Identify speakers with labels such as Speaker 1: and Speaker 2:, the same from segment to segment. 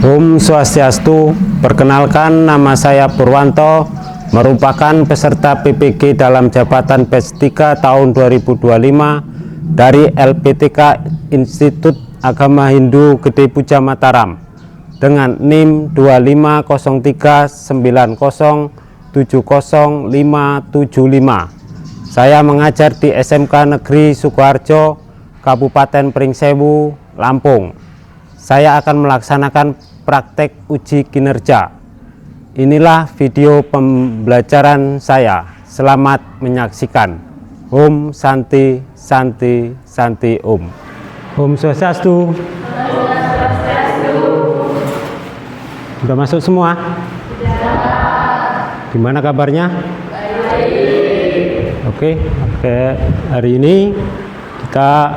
Speaker 1: Om Swastiastu, perkenalkan nama saya Purwanto, merupakan peserta PPG dalam jabatan batch 3 tahun 2025 dari LPTK Institut Agama Hindu Gede Puja Mataram dengan NIM 25090700575. Saya mengajar di SMK Negeri Sukoharjo, Kabupaten Pringsewu, Lampung. Saya akan melaksanakan praktek uji kinerja. Inilah video pembelajaran saya. Selamat menyaksikan. Om Santi Santi Santi Om. Om Swastiastu. Sudah masuk semua? Gimana kabarnya? Baik. Oke, hari ini kita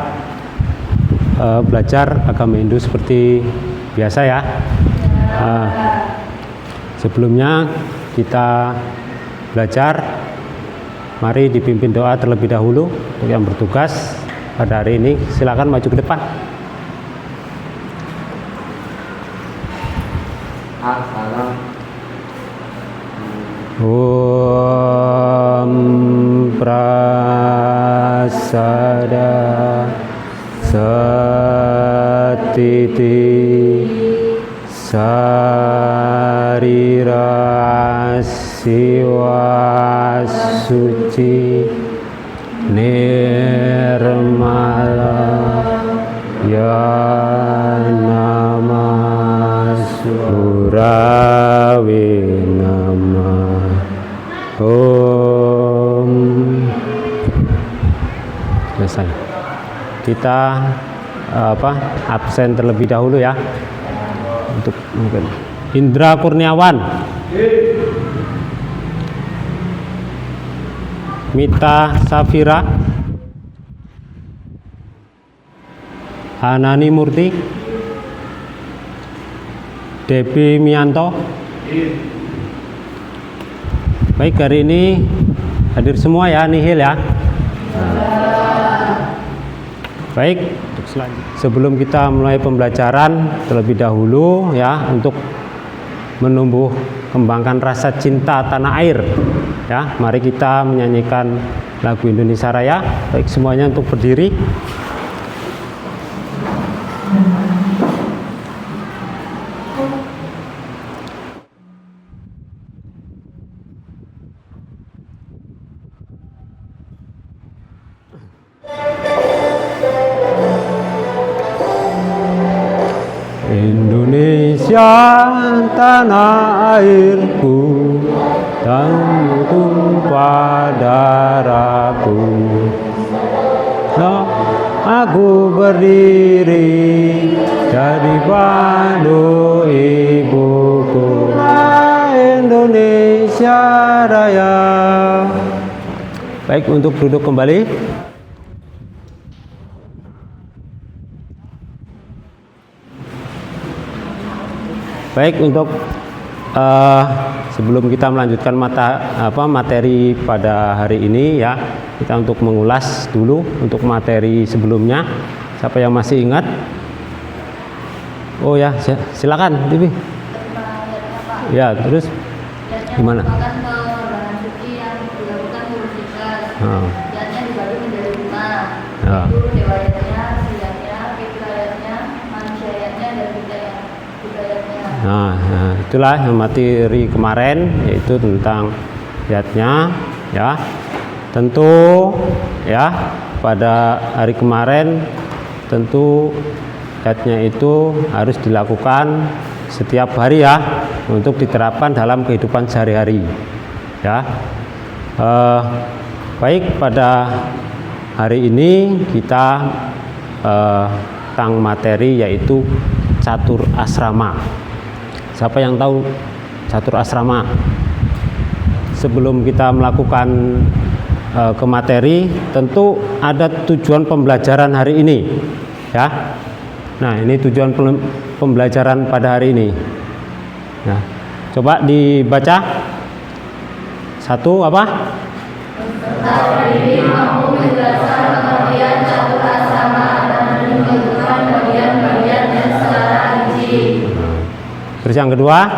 Speaker 1: belajar agama Hindu seperti biasa ya. Sebelumnya kita belajar, mari dipimpin doa terlebih dahulu untuk yang bertugas pada hari ini. Silakan maju ke depan. Om Prasada Satiti Sarira Siwa Suci Nirmala Yanama Surawi Nama Om. Selesai. Kita absen terlebih dahulu ya. Untuk mungkin Indra Kurniawan, Mita Safira, Hanani Murti, Debi Mianto. Baik, hari ini hadir semua ya, nihil ya. Baik, sebelum kita mulai pembelajaran terlebih dahulu ya, untuk menumbuh kembangkan rasa cinta tanah air ya, mari kita menyanyikan lagu Indonesia Raya. Baik, semuanya untuk berdiri. Indonesia tanah airku, tanah tumpah darahku. Nah, aku berdiri dari padu ibuku. Indonesia Raya. Baik, untuk duduk kembali. Baik, untuk sebelum kita melanjutkan materi pada hari ini ya, kita untuk mengulas dulu untuk materi sebelumnya. Siapa yang masih ingat? Oh ya, silakan, Devi. Ya, terus gimana? Nah, itulah yang materi kemarin, yaitu tentang ayatnya ya. Tentu ya, pada hari kemarin tentu ayatnya itu harus dilakukan setiap hari ya, untuk diterapkan dalam kehidupan sehari-hari ya. Baik, pada hari ini kita tentang materi yaitu catur asrama. Siapa yang tahu catur asrama? Sebelum kita melakukan ke materi, tentu ada tujuan pembelajaran hari ini ya. Nah, ini tujuan pembelajaran pada hari ini. Nah, coba dibaca. Satu apa?
Speaker 2: Hari ini mampu menjelaskan pengertian catur asrama dan menunjukkan bagian-bagian yang secara rinci.
Speaker 1: Terus yang kedua,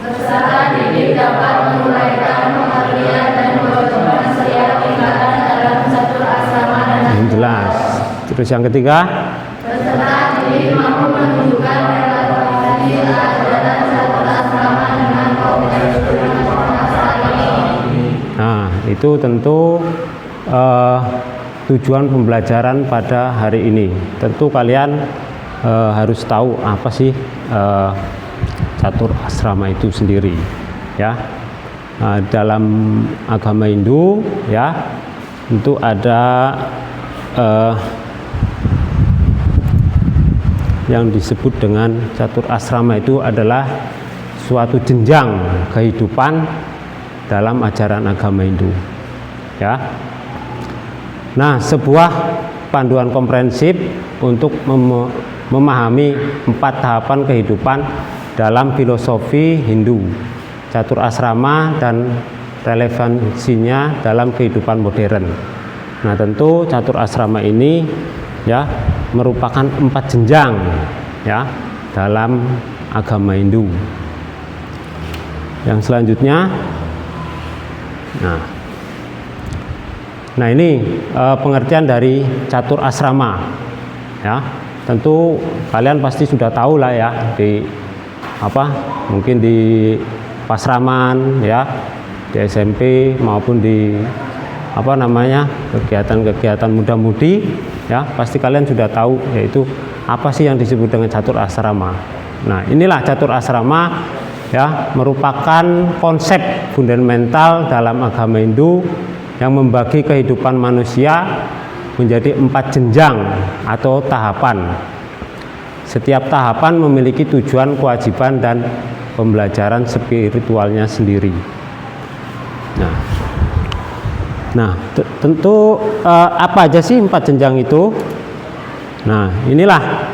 Speaker 2: peserta didik dapat menguraikan pengertian dan kewajiban setiap tingkatan dalam catur asrama dan
Speaker 1: jelas. Terus yang ketiga,
Speaker 2: peserta didik mampu menunjukkan relevansi ajaran catur asrama dengan konteks masa ini.
Speaker 1: nah itu tentu tujuan pembelajaran pada hari ini. Tentu kalian harus tahu apa sih catur asrama itu sendiri, ya. Dalam agama Hindu, ya, tentu ada yang disebut dengan catur asrama. Itu adalah suatu jenjang kehidupan dalam ajaran agama Hindu, ya. Nah, sebuah panduan komprehensif untuk memahami 4 tahapan kehidupan dalam filosofi Hindu, catur asrama dan relevansinya dalam kehidupan modern. Nah, tentu catur asrama ini, ya, merupakan 4 jenjang, ya, dalam agama Hindu. Yang selanjutnya, nah ini pengertian dari catur asrama, ya. Tentu kalian pasti sudah tahu lah, ya, mungkin di Pasraman, ya, di SMP maupun di kegiatan-kegiatan muda-mudi, ya, pasti kalian sudah tahu yaitu apa sih yang disebut dengan catur asrama. Nah, inilah catur asrama, ya, merupakan konsep fundamental dalam agama Hindu yang membagi kehidupan manusia menjadi 4 jenjang atau tahapan. Setiap tahapan memiliki tujuan, kewajiban, dan pembelajaran spiritualnya sendiri. Nah, tentu apa aja sih 4 jenjang itu? Nah, inilah,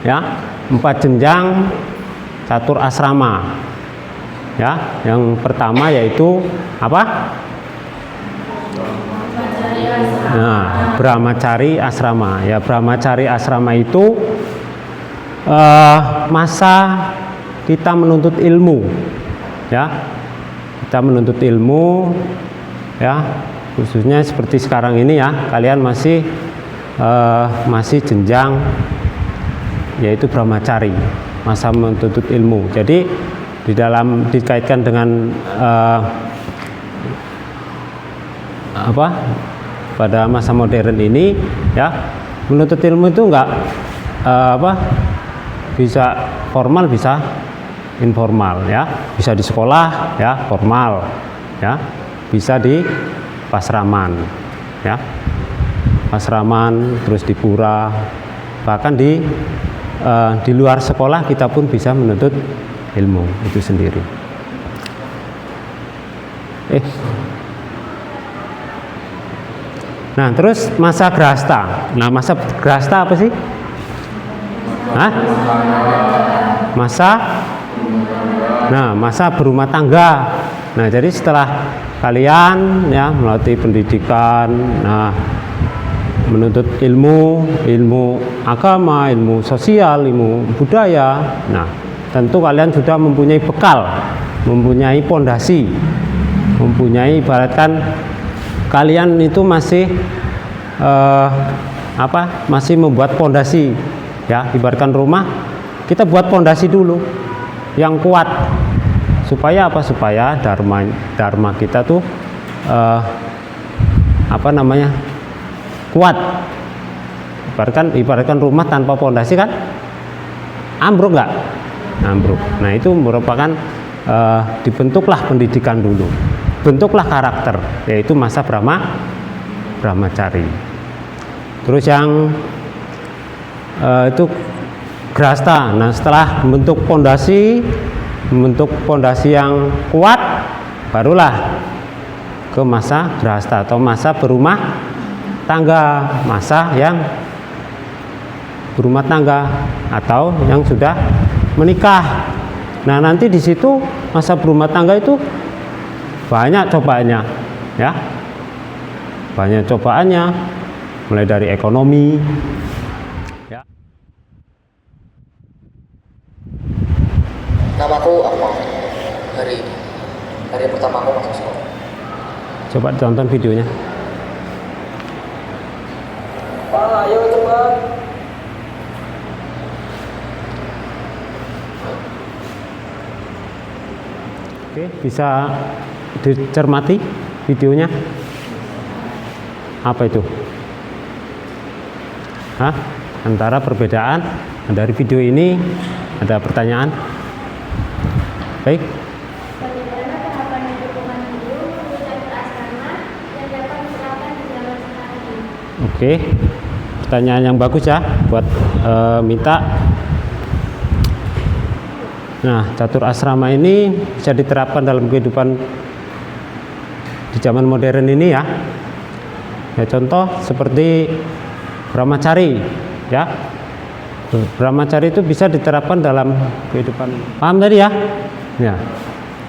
Speaker 1: ya, 4 jenjang catur asrama, ya. Yang pertama yaitu apa? Nah, Brahmacari asrama, ya. Brahmacari asrama itu masa kita menuntut ilmu, ya. Kita menuntut ilmu, ya, khususnya seperti sekarang ini, ya, kalian masih jenjang yaitu Brahmacari, masa menuntut ilmu. Jadi dikaitkan dengan pada masa modern ini, ya, menuntut ilmu itu enggak bisa formal, bisa informal, ya. Bisa di sekolah, ya, formal, ya. Bisa di pasraman, ya. Pasraman, terus di pura, bahkan di luar sekolah kita pun bisa menuntut ilmu itu sendiri. Nah, terus masa grahasta. Nah, masa grahasta apa sih? Masa berumah tangga. Nah, jadi setelah kalian, ya, melalui pendidikan, nah, menuntut ilmu agama, ilmu sosial, ilmu budaya. Nah, tentu kalian sudah mempunyai bekal, mempunyai pondasi, mempunyai, ibaratkan kalian itu masih masih membuat pondasi, ya. Ibaratkan rumah, kita buat pondasi dulu yang kuat, supaya apa? Supaya dharma kita tuh kuat. Ibaratkan rumah tanpa pondasi kan ambruk nggak? Ambruk. Nah, itu merupakan dibentuklah pendidikan dulu, bentuklah karakter, yaitu masa Brahmacari. Terus yang itu grahasta. Nah, setelah membentuk pondasi yang kuat, barulah ke masa grahasta atau masa berumah tangga, masa yang berumah tangga atau yang sudah menikah. Nah, nanti di situ masa berumah tangga itu banyak cobaannya, ya. Banyak cobaannya, mulai dari ekonomi, ya.
Speaker 3: Namaku Akmal. Hari ini hari pertama aku masuk sekolah.
Speaker 1: Coba tonton videonya.
Speaker 3: Pak, ayo cepat.
Speaker 1: Oke, bisa dicermati videonya. Apa itu? Hah? Antara perbedaan dari video ini ada pertanyaan? Baik.
Speaker 2: Bagaimana tahapan hidup umat Hindu menuju catur asrama yang dapat diterapkan di zaman sekarang ini?
Speaker 1: Oke, pertanyaan yang bagus ya buat minta. Nah, catur asrama ini bisa diterapkan dalam kehidupan di zaman modern ini ya. Ya, contoh seperti Brahmacari ya. Brahmacari itu bisa diterapkan dalam kehidupan. Paham tadi ya? Ya.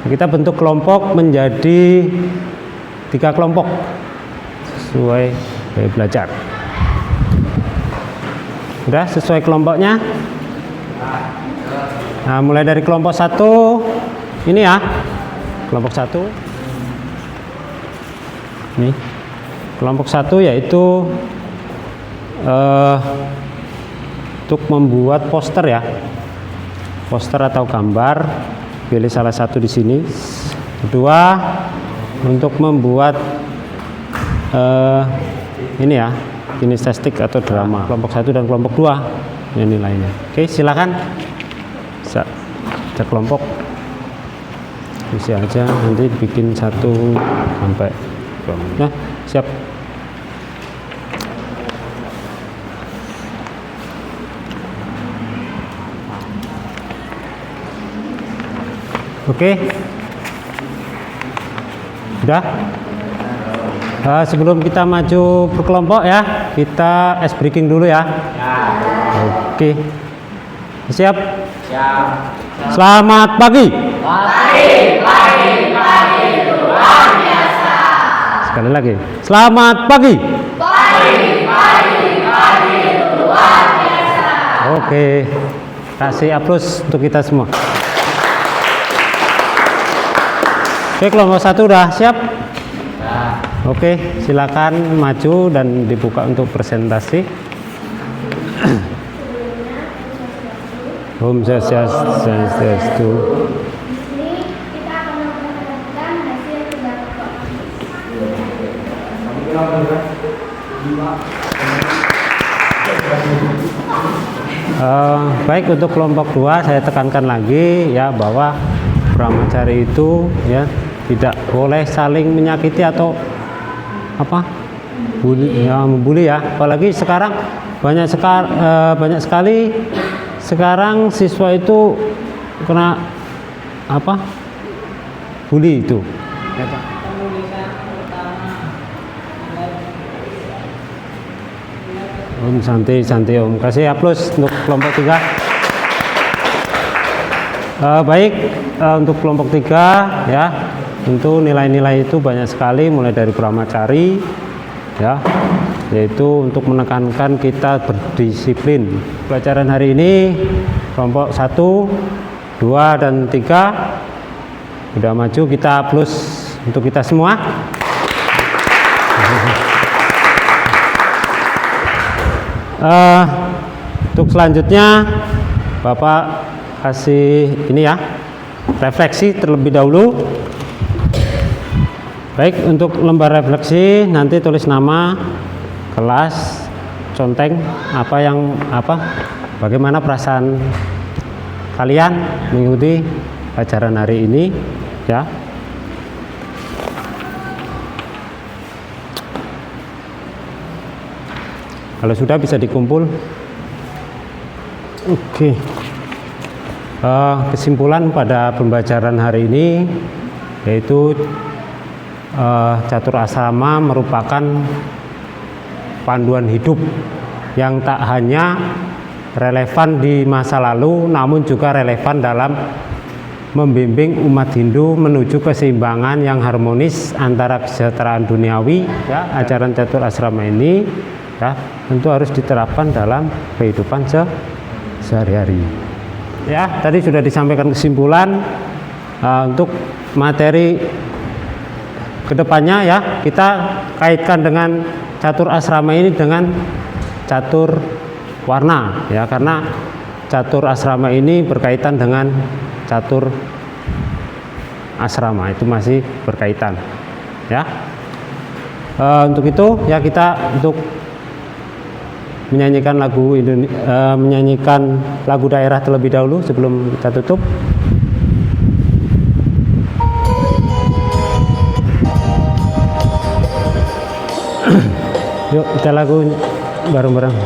Speaker 1: Kita bentuk kelompok menjadi 3 kelompok sesuai belajar. Udah sesuai kelompoknya? Nah, mulai dari kelompok 1 ini ya. Kelompok 1. Nih. Kelompok 1 yaitu untuk membuat poster ya. Poster atau gambar. Pilih salah satu di sini. Kedua, untuk membuat ini ya, kinestetik atau drama. Kelompok 1 dan kelompok 2 ini nilainya. Oke, silakan. Bisa kelompok. Isi aja nanti bikin 1 sampai. Nah, siap. Oke, udah. Sebelum kita maju berkelompok ya, kita ice breaking dulu ya. Oke, siap.
Speaker 3: Siap.
Speaker 1: Selamat pagi.
Speaker 2: Pagi luar biasa.
Speaker 1: Sekali lagi, selamat pagi.
Speaker 2: Pagi luar biasa.
Speaker 1: Oke, kasih aplaus untuk kita semua. Oke, kelompok 1 udah siap? Oke, silakan maju dan dibuka untuk presentasi. Om Swastiastu.
Speaker 2: Di sini kita akan memperhatikan hasil kerja kelompok.
Speaker 1: Baik, untuk kelompok 2 saya tekankan lagi ya bahwa Brahmacari itu ya tidak boleh saling menyakiti atau membuli ya. Apalagi sekarang banyak sekali sekarang siswa itu kena bully itu. Om, santai Om. Kasih aplaus untuk kelompok 3. Baik, untuk kelompok 3 ya, tentu nilai-nilai itu banyak sekali mulai dari Brahmacari ya, yaitu untuk menekankan kita berdisiplin. Pelajaran hari ini kelompok 1, 2 dan 3 udah maju, kita aplaus untuk kita semua. Untuk selanjutnya Bapak kasih ini ya, refleksi terlebih dahulu. Baik, untuk lembar refleksi nanti tulis nama, kelas, conteng, bagaimana perasaan kalian mengikuti pelajaran hari ini ya. Kalau sudah bisa dikumpul. Oke. Kesimpulan pada pembelajaran hari ini yaitu catur asrama merupakan panduan hidup yang tak hanya relevan di masa lalu namun juga relevan dalam membimbing umat Hindu menuju keseimbangan yang harmonis antara kesejahteraan duniawi ya. Ajaran catur asrama ini ya tentu harus diterapkan dalam kehidupan sehari-hari. ya tadi sudah disampaikan kesimpulan untuk materi kedepannya ya, kita kaitkan dengan catur asrama ini dengan catur warna ya, karena catur asrama ini berkaitan dengan catur asrama, itu masih berkaitan ya. Untuk itu ya kita untuk menyanyikan lagu daerah terlebih dahulu sebelum kita tutup. Yuk kita lagu bareng-bareng.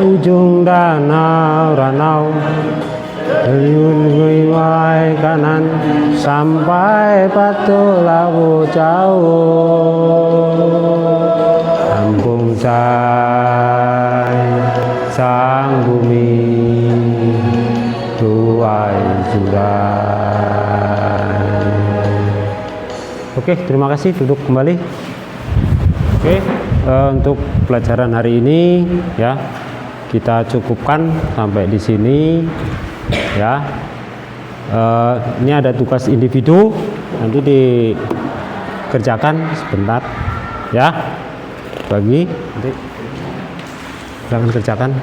Speaker 1: Ujung danau ranau, Yun wiwai kanan sampai Batu Lawu jauh, Kampung sang bumi tuai surai. Oke, terima kasih, duduk kembali. Oke, untuk pelajaran hari ini ya kita cukupkan sampai di sini ya. Ini ada tugas individu, nanti dikerjakan sebentar ya, bagi nanti silakan kerjakan.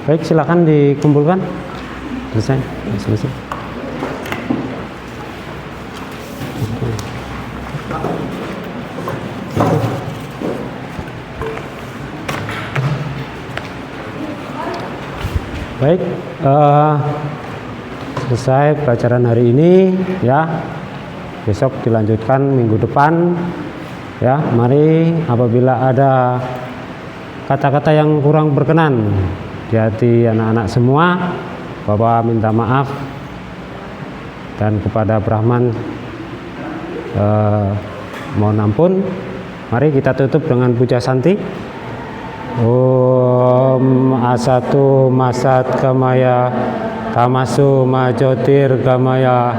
Speaker 1: Baik, silakan dikumpulkan. Selesai. Baik, selesai pelajaran hari ini ya. Besok dilanjutkan minggu depan ya. Mari apabila ada kata-kata yang kurang berkenan di hati anak-anak semua, Bapak minta maaf, dan kepada Brahman mohon ampun. Mari kita tutup dengan puja santi. Om asatu masat gamaya tamasu majotir gamaya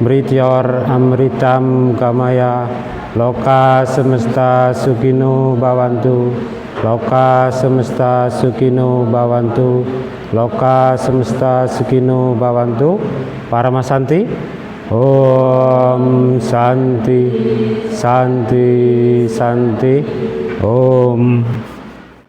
Speaker 1: mrityor amritam gamaya loka semesta sukino bhavantu. Loka semesta sukino bhavantu, loka semesta sukino bhavantu. Paramasanti. Om Santi Santi Santi. Om